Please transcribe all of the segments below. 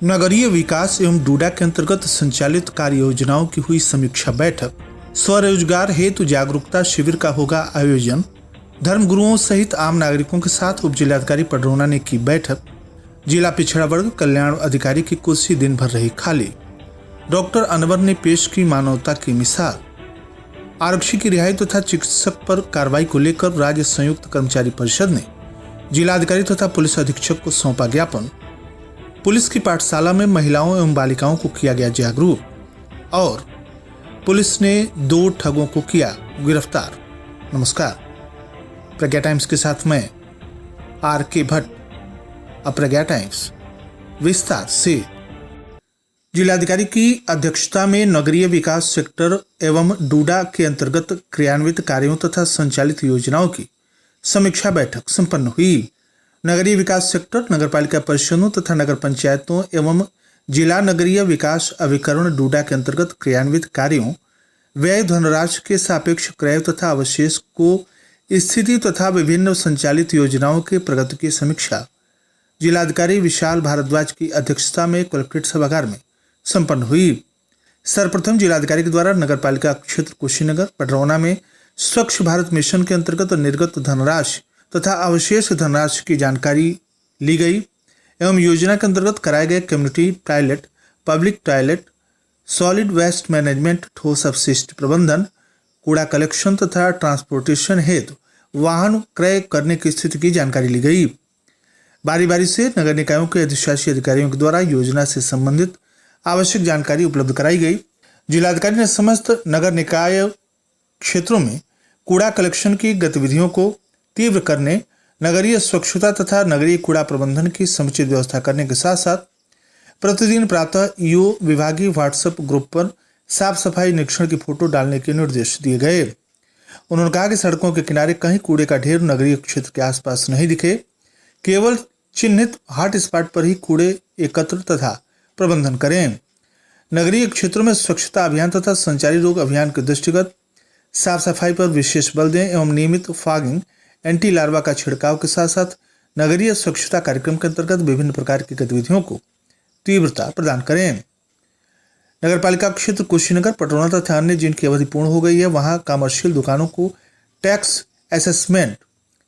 नगरीय विकास एवं डूडा के अंतर्गत संचालित कार्य योजनाओं की हुई समीक्षा बैठक। स्वरोजगार हेतु जागरूकता शिविर का होगा आयोजन। धर्मगुरुओं सहित आम नागरिकों के साथ उप जिलाधिकारी पडरौना ने की बैठक। जिला पिछड़ा वर्ग कल्याण अधिकारी की कुर्सी दिन भर रही खाली। डॉक्टर अनवर ने पेश की मानवता की मिसाल। आरक्षी की रिहाई तथा चिकित्सक पर कार्रवाई को लेकर राज्य संयुक्त कर्मचारी परिषद ने जिलाधिकारी तथा पुलिस अधीक्षक को सौंपा ज्ञापन। पुलिस की पाठशाला में महिलाओं एवं बालिकाओं को किया गया जागरूक और पुलिस ने 2 ठगों को किया गिरफ्तार। नमस्कार, प्रज्ञा टाइम्स के साथ मैं RK भट्ट। अब प्रज्ञा टाइम्स विस्तार से। जिलाधिकारी की अध्यक्षता में नगरीय विकास सेक्टर एवं डूडा के अंतर्गत क्रियान्वित कार्यों तथा संचालित योजनाओं की समीक्षा बैठक संपन्न हुई। नगरीय विकास सेक्टर, नगरपालिका परिषदों तथा नगर पंचायतों एवं जिला नगरीय विकास अभिकरण डूडा के अंतर्गत क्रियान्वित कार्यों, व्यय धनराशि के सापेक्ष क्रय तथा अवशेष को स्थिति तथा विभिन्न संचालित योजनाओं के प्रगति की समीक्षा जिलाधिकारी विशाल भारद्वाज की अध्यक्षता में कलेक्ट्रेट सभागार में संपन्न हुई। सर्वप्रथम जिलाधिकारी के द्वारा नगरपालिका क्षेत्र कुशीनगर पडरौना में स्वच्छ भारत मिशन के अंतर्गत निर्गत धनराशि तथा अवशेष धनराशि की जानकारी ली गई एवं योजना के अंतर्गत कराए गए community toilet, public toilet, solid waste management, ठोस अपशिष्ट प्रबंधन, कूड़ा कलेक्शन तथा ट्रांसपोर्टेशन हेतु वाहन क्रय करने की स्थिति की जानकारी ली गई। बारी बारी से नगर निकायों के अधिशासी अधिकारियों के द्वारा योजना से संबंधित आवश्यक जानकारी उपलब्ध कराई गई। जिलाधिकारी ने समस्त नगर निकाय क्षेत्रों में कूड़ा कलेक्शन की गतिविधियों को तीव्र करने, नगरीय स्वच्छता तथा नगरीय कूड़ा प्रबंधन की समुचित व्यवस्था करने के साथ साथ प्रतिदिन प्रातः ईओ विभागीय व्हाट्सएप ग्रुप पर साफ सफाई निरीक्षण की फोटो डालने के निर्देश दिए गए। उन्होंने कहा कि सड़कों के किनारे कहीं कूड़े का ढेर नगरीय क्षेत्र के आसपास नहीं दिखे, केवल चिन्हित हॉट स्पॉट पर ही कूड़े एकत्र तथा प्रबंधन करें। नगरीय क्षेत्रों में स्वच्छता अभियान तथा संचारी रोग अभियान के दृष्टिगत साफ सफाई पर विशेष बल दें एवं नियमित फॉगिंग, एंटी लार्वा का छिड़काव के साथ साथ नगरीय स्वच्छता कार्यक्रम के अंतर्गत विभिन्न प्रकार की गतिविधियों को तीव्रता प्रदान करें। नगरपालिका क्षेत्र कुशीनगर पडरौना तथा अन्य जिनकी अवधि पूर्ण हो गई है वहां कमर्शियल दुकानों को टैक्स असेसमेंट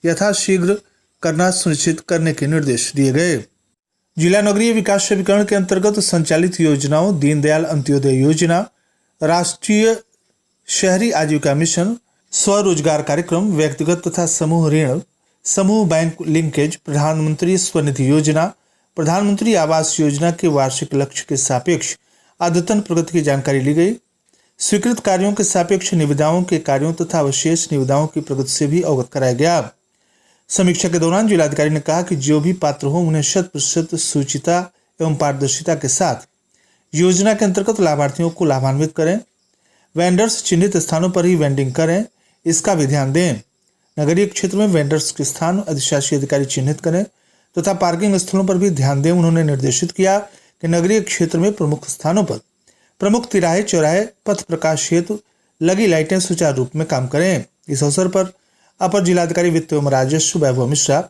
यथाशीघ्र करना सुनिश्चित करने के निर्देश दिए गए। जिला नगरीय विकास अभिकरण के अंतर्गत संचालित योजनाओं दीनदयाल अंत्योदय योजना, राष्ट्रीय शहरी आजीविका मिशन, स्वरोजगार कार्यक्रम, व्यक्तिगत तथा समूह ऋण, समूह बैंक लिंकेज, प्रधानमंत्री स्वनिधि योजना, प्रधानमंत्री आवास योजना के वार्षिक लक्ष्य के सापेक्ष अद्यतन प्रगति की जानकारी ली गई। स्वीकृत कार्यों के सापेक्ष निविदाओं के कार्यों तथा अवशेष निविदाओं की प्रगति से भी अवगत कराया गया। समीक्षा के दौरान जिलाधिकारी ने कहा कि जो भी पात्र हो उन्हें 100% सूचिता एवं पारदर्शिता के साथ योजना के अंतर्गत लाभार्थियों को लाभान्वित करें। वेंडर्स चिन्हित स्थानों पर ही वेंडिंग करें, इसका भी ध्यान दें। नगरीय क्षेत्र में वेंडर्स के स्थान अधिशासी अधिकारी चिन्हित करें तथा पार्किंग स्थलों पर भी ध्यान दें। उन्होंने निर्देशित किया कि नगरीय क्षेत्र में प्रमुख स्थानों पर प्रमुख तिराहे, चौराहे, पथ प्रकाश हेतु लगी लाइटें सुचारू रूप में काम करें। इस अवसर पर अपर जिलाधिकारी वित्त एवं राजस्व वैभव मिश्रा,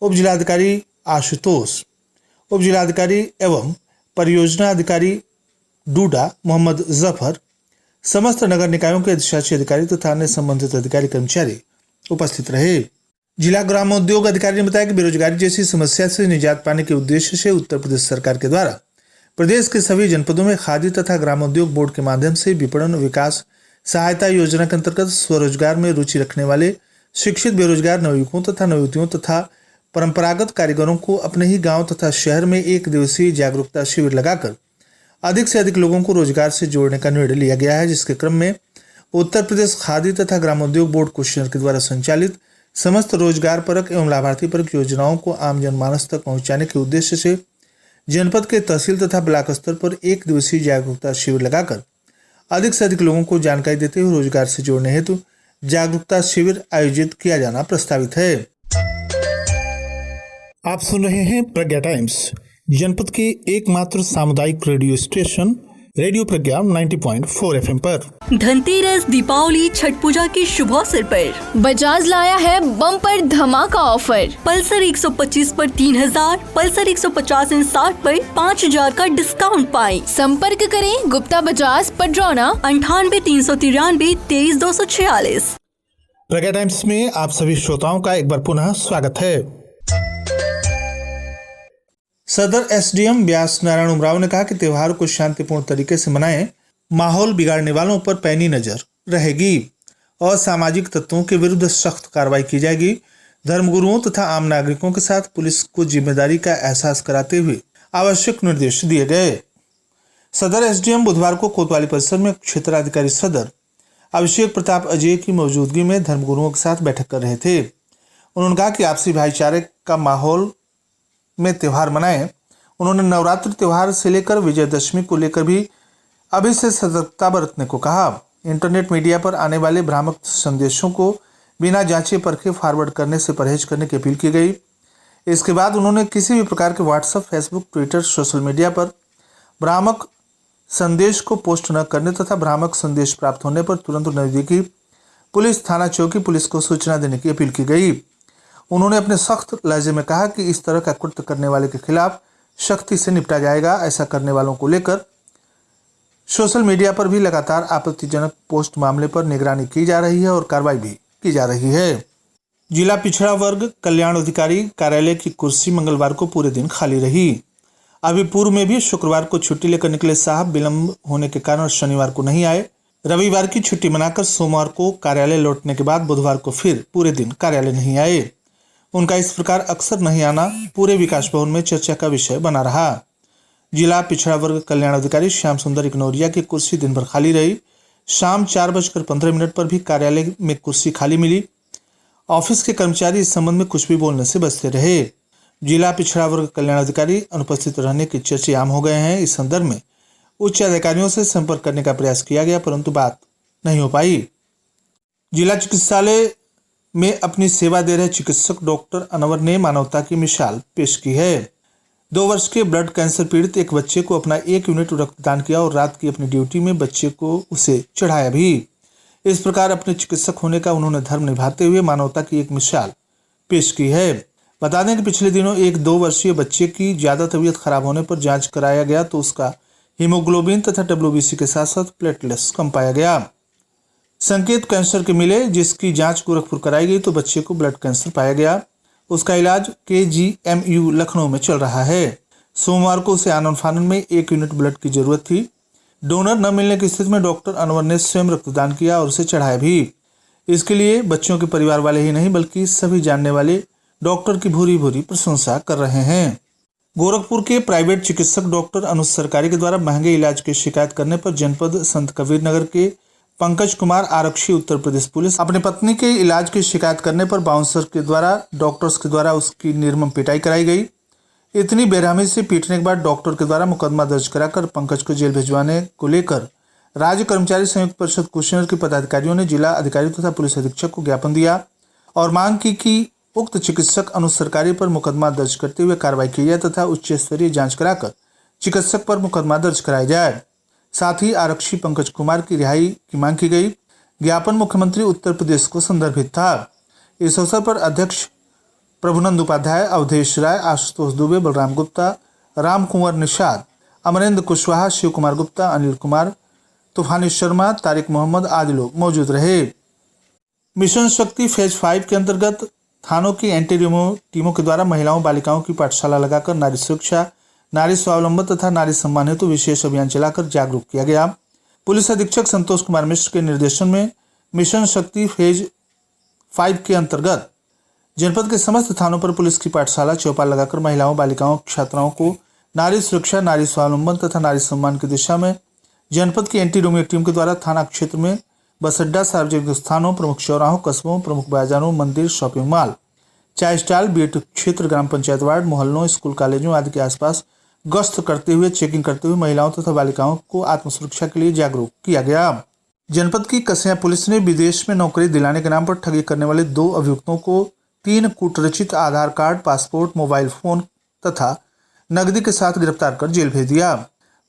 उप जिलाधिकारी आशुतोष, उप जिलाधिकारी एवं परियोजना अधिकारी डूडा मोहम्मद जफर, समस्त नगर निकायों के अधिशासी अधिकारी तथा अन्य संबंधित अधिकारी कर्मचारी उपस्थित रहे। जिला ग्रामोद्योग अधिकारी ने बताया कि बेरोजगारी जैसी समस्या से निजात पाने के उद्देश्य से उत्तर प्रदेश सरकार के द्वारा प्रदेश के सभी जनपदों में खादी तथा ग्रामोद्योग बोर्ड के माध्यम से विपणन विकास सहायता योजना के अंतर्गत स्वरोजगार में रुचि रखने वाले शिक्षित बेरोजगार नवयुवकों तथा नवयुवतियों तथा परंपरागत कारीगरों को अपने ही गाँव तथा शहर में 1 दिवसीय जागरूकता शिविर लगाकर अधिक से अधिक लोगों को रोजगार से जोड़ने का निर्णय लिया गया है, जिसके क्रम में उत्तर प्रदेश खादी तथा ग्रामोद्योग बोर्ड कुशीनगर के द्वारा संचालित समस्त रोजगार परक एवं लाभार्थी परक योजनाओं को आम जनमानस तक पहुंचाने के उद्देश्य से जनपद के तहसील तथा ब्लॉक स्तर पर 1 दिवसीय जागरूकता शिविर लगाकर अधिक से अधिक लोगों को जानकारी देते हुए रोजगार से जोड़ने हेतु जागरूकता शिविर आयोजित किया जाना प्रस्तावित है। आप सुन रहे हैं प्रज्ञा टाइम्स, जनपद के एकमात्र सामुदायिक रेडियो स्टेशन रेडियो प्रज्ञा 90.4 FM पर। धनतेरस, दीपावली, छठ पूजा के शुभ अवसर पर बजाज लाया है बम्पर धमाका ऑफर। पल्सर 125 पर 3000, पल्सर 150 इन 60 पर 5000 का डिस्काउंट पाएं। संपर्क करें गुप्ता बजाज, पडरौना 98 393 23246। प्रज्ञा टाइम्स में आप सभी श्रोताओं का एक बार पुनः स्वागत है। सदर एसडीएम व्यास नारायण उमराव ने कहा कि त्योहार को शांतिपूर्ण तरीके से मनाएं, माहौल बिगाड़ने वालों पर पैनी नजर रहेगी और सामाजिक तत्वों के विरुद्ध सख्त कार्रवाई की जाएगी। धर्मगुरुओं तथा आम नागरिकों के साथ पुलिस को जिम्मेदारी का एहसास कराते हुए आवश्यक निर्देश दिए गए। सदर एसडीएम बुधवार को कोतवाली परिसर में क्षेत्राधिकारी सदर अभिषेक प्रताप अजय की मौजूदगी में धर्मगुरुओं के साथ बैठक कर रहे थे। उन्होंने कहा कि आपसी भाईचारे का माहौल में त्योहार मनाएं। उन्होंने नवरात्र त्योहार से लेकर विजयदशमी को लेकर भी अभी से सतर्कता बरतने को कहा। इंटरनेट मीडिया पर आने वाले भ्रामक संदेशों को बिना जांचे परखे फॉरवर्ड करने से परहेज करने की अपील की गई। इसके बाद उन्होंने किसी भी प्रकार के WhatsApp, Facebook, Twitter, social media पर भ्रामक संदेश को पोस्ट न करने तथा भ्रामक संदेश प्राप्त होने पर तुरंत नजदीकी पुलिस थाना चौकी पुलिस को सूचना देने की अपील की गई। उन्होंने अपने सख्त लहजे में कहा कि इस तरह का कृत्य करने वाले के खिलाफ सख्ती से निपटा जाएगा। ऐसा करने वालों को लेकर सोशल मीडिया पर भी लगातार आपत्तिजनक पोस्ट मामले पर निगरानी की जा रही है और कार्रवाई भी की जा रही है। जिला पिछड़ा वर्ग कल्याण अधिकारी कार्यालय की कुर्सी मंगलवार को पूरे दिन खाली रही। अभी पूर्व में भी शुक्रवार को छुट्टी लेकर निकले साहब विलंब होने के कारण शनिवार को नहीं आए। रविवार की छुट्टी मनाकर सोमवार को कार्यालय लौटने के बाद बुधवार को फिर पूरे दिन कार्यालय नहीं आए। उनका इस प्रकार अक्सर नहीं आना पूरे विकास भवन में चर्चा का विषय बना रहा। जिला पिछड़ा वर्ग कल्याण अधिकारी श्याम सुंदर इग्नोरिया की कुर्सी दिन भर खाली रही। शाम 4:15 पर भी कार्यालय में कुर्सी खाली मिली। ऑफिस के कर्मचारी इस संबंध में कुछ भी बोलने से बचते रहे। जिला पिछड़ा वर्ग कल्याण अधिकारी अनुपस्थित रहने के चर्चे आम हो गए हैं। इस संदर्भ में उच्च अधिकारियों से संपर्क करने का प्रयास किया गया परंतु बात नहीं हो पाई। जिला चिकित्सालय में अपनी सेवा दे रहे चिकित्सक डॉक्टर अनवर ने मानवता की मिसाल पेश की है। 2 वर्ष के ब्लड कैंसर पीड़ित एक बच्चे को अपना 1 यूनिट रक्तदान किया और रात की अपनी ड्यूटी में बच्चे को उसे चढ़ाया भी। इस प्रकार अपने चिकित्सक होने का उन्होंने धर्म निभाते हुए मानवता की एक मिसाल पेश की है। बता दें कि पिछले दिनों एक 2 वर्षीय बच्चे की ज्यादा तबीयत खराब होने पर जांच कराया गया तो उसका हीमोग्लोबिन तथा WBC के साथ साथ प्लेटलेट्स कम पाया गया। संकेत कैंसर के मिले, जिसकी जांच गोरखपुर कराई गई तो बच्चे को ब्लड कैंसर पाया गया। उसका इलाज KGMU लखनऊ में चल रहा है। सोमवार को उसे आनन फानन में 1 यूनिट ब्लड की जरूरत थी। डोनर न मिलने की स्थिति में डॉक्टर अनवर ने स्वयं रक्तदान किया और उसे चढ़ाया भी। इसके लिए बच्चों के परिवार वाले ही नहीं बल्कि सभी जानने वाले डॉक्टर की भूरी भूरी प्रशंसा कर रहे हैं। गोरखपुर के प्राइवेट चिकित्सक डॉक्टर अनुज सरकारी के द्वारा महंगे इलाज की शिकायत करने पर जनपद संत कबीर नगर के पंकज कुमार आरक्षी उत्तर प्रदेश पुलिस अपनी पत्नी के इलाज की शिकायत करने पर बाउंसर के द्वारा डॉक्टर्स के द्वारा उसकी निर्मम पिटाई कराई गई। इतनी बेरहमी से पीटने के बाद डॉक्टर के द्वारा मुकदमा दर्ज कराकर पंकज को जेल भिजवाने को लेकर राज्य कर्मचारी संयुक्त परिषद कुशीनगर के पदाधिकारियों ने जिला अधिकारी तथा पुलिस अधीक्षक को ज्ञापन दिया और मांग की कि उक्त चिकित्सक अनुज सरकारी पर मुकदमा दर्ज करते हुए कार्रवाई की जाए तथा उच्च स्तरीय जांच कराकर चिकित्सक पर मुकदमा दर्ज कराया जाए। साथ ही आरक्षी पंकज कुमार की रिहाई की मांग की गई। ज्ञापन मुख्यमंत्री उत्तर प्रदेश को संदर्भित था। इस अवसर पर अध्यक्ष प्रभुनंद उपाध्याय, अवधेश राय, आशुतोष दुबे, बलराम गुप्ता, राम कुंवर निषाद, अमरेंद्र कुशवाहा, शिव कुमार गुप्ता, अनिल कुमार, तूफानी शर्मा, तारिक मोहम्मद आदि लोग मौजूद रहे। मिशन शक्ति फेज 5 के अंतर्गत थानों की एंटी टीमों के द्वारा महिलाओं बालिकाओं की पाठशाला लगाकर नारी सुरक्षा, नारी स्वावलंबन तथा नारी सम्मान हेतु विशेष अभियान चलाकर जागरूक किया गया। पुलिस अधीक्षक संतोष कुमार मिश्र के निर्देशन में मिशन शक्ति फेज 5 के अंतर्गत जनपद के समस्त थानों पर पुलिस की पाठशाला चौपाल लगाकर महिलाओं बालिकाओं छात्राओं को नारी सुरक्षा, नारी स्वावलंबन तथा नारी सम्मान की दिशा में जनपद की एंटी रोमियो टीम के द्वारा थाना क्षेत्र में बस अड्डा, सार्वजनिक स्थानों, प्रमुख चौराहों, कस्बों, प्रमुख बाजारों, मंदिर, शॉपिंग मॉल, चाय स्टॉल, बीएड क्षेत्र, ग्राम पंचायत वार्ड, मोहल्लों, स्कूल, कॉलेजों आदि के आसपास गश्त करते हुए चेकिंग करते हुए महिलाओं तथा बालिकाओं को आत्मसुरक्षा के लिए जागरूक किया गया। जनपद की कसिया पुलिस ने विदेश में नौकरी दिलाने के नाम पर ठगी करने वाले 2 अभियुक्तों को 3 कूटरचित आधार कार्ड, पासपोर्ट, मोबाइल फोन तथा नकदी के साथ गिरफ्तार कर जेल भेज दिया।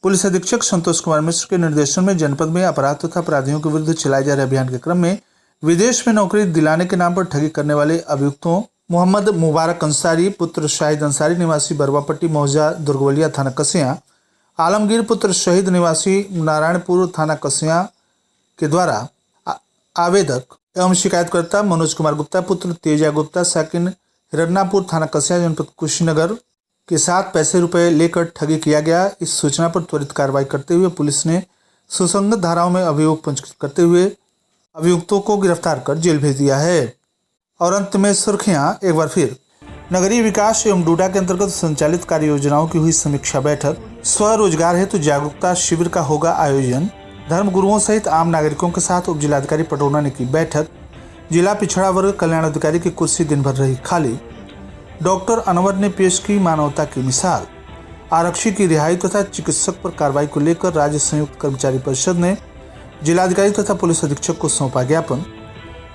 पुलिस अधीक्षक संतोष कुमार मिश्र के निर्देशन में जनपद में अपराध तथा अपराधियों के विरुद्ध चलाए जा रहे अभियान के क्रम में विदेश में नौकरी दिलाने के नाम पर ठगी करने वाले अभियुक्तों मोहम्मद मुबारक अंसारी पुत्र शाहिद अंसारी निवासी बरवापट्टी मौजा दुर्गवलिया थाना कसिया, आलमगीर पुत्र शहीद निवासी नारायणपुर थाना कसिया के द्वारा आवेदक एवं शिकायतकर्ता मनोज कुमार गुप्ता पुत्र तेजा गुप्ता साकिन हिरन्नापुर थाना कसिया जनपद कुशीनगर के साथ पैसे रुपए लेकर ठगी किया गया। इस सूचना पर त्वरित कार्रवाई करते हुए पुलिस ने सुसंगत धाराओं में अभियोग पंजीकृत करते हुए अभियुक्तों को गिरफ्तार कर जेल भेज दिया है। और अंत में सुर्खियां एक बार फिर। नगरीय विकास एवं डूडा के अंतर्गत संचालित कार्य योजनाओं की हुई समीक्षा बैठक। स्वरोजगार हेतु जागरूकता शिविर का होगा आयोजन। धर्म गुरुओं सहित आम नागरिकों के साथ उप जिलाधिकारी पटौना ने की बैठक। जिला पिछड़ा वर्ग कल्याण अधिकारी की कुर्सी दिन भर रही खाली। डॉक्टर अनवर ने पेश की मानवता की मिसाल। आरक्षी की रिहाई तथा चिकित्सक पर कार्रवाई को लेकर राज्य संयुक्त कर्मचारी परिषद ने जिलाधिकारी तथा पुलिस अधीक्षक को सौंपा ज्ञापन।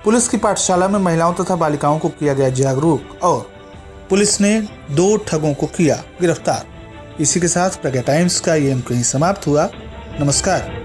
पुलिस की पाठशाला में महिलाओं तथा बालिकाओं को किया गया जागरूक और पुलिस ने 2 ठगों को किया गिरफ्तार। इसी के साथ प्रज्ञा टाइम्स का ये अंक यहीं समाप्त हुआ। नमस्कार।